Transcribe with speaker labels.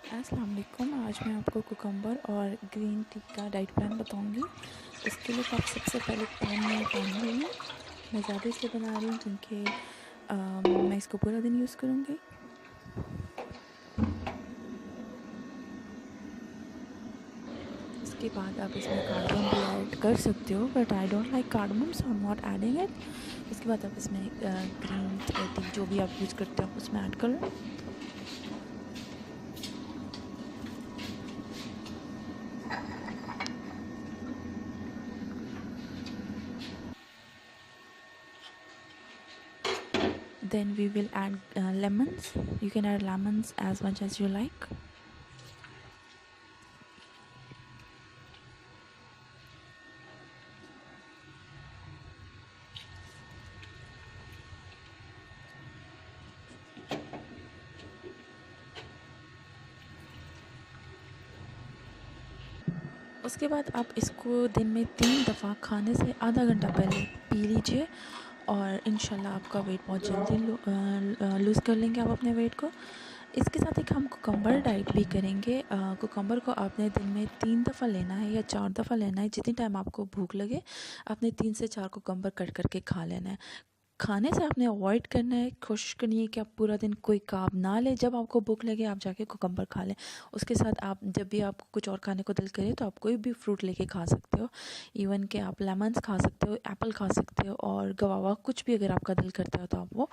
Speaker 1: अस्सलाम वालेकुम। आज मैं आपको कुकम्बर और ग्रीन टी का डाइट प्लान बताऊंगी। इसके लिए आप सबसे पहले पैन में पानी ले लें। मैं ज़्यादा इसलिए बना रही हूँ क्योंकि मैं इसको पूरा दिन यूज़ करूँगी। इसके बाद आप इसमें कार्डमम भी ऐड कर सकते हो, but I don't like cardamom, so I am not adding it. इसके बाद आप इसमें ग्रीन टी जो भी आप यूज़ करते हो आप उसमें ऐड कर लो। Then we will add lemons. You can add lemons as much as you like. उसके बाद आप इसको दिन में 3 दफ़ा खाने से आधा घंटा पहले पी लीजिए और इंशाल्लाह आपका वेट बहुत जल्दी लूज़ कर लेंगे आप अपने वेट को। इसके साथ एक हम कुकम्बर डाइट भी करेंगे। कुकम्बर को आपने दिन में 3 दफ़ा लेना है या 4 दफ़ा लेना है, जितनी टाइम आपको भूख लगे आपने 3 से 4 कुकम्बर कट करके खा लेना है। खाने से आपने अवॉइड करना है, कोशिश करनी है कि आप पूरा दिन कोई कार्ब ना लें। जब आपको भूख लगे आप जाके कुकम्बर खा लें। उसके साथ आप जब भी आपको कुछ और खाने को दिल करे तो आप कोई भी फ्रूट लेके खा सकते हो। इवन कि आप लेमन्स खा सकते हो, एप्पल खा सकते हो और गवावा कुछ भी अगर आपका दिल करता है तो आप वो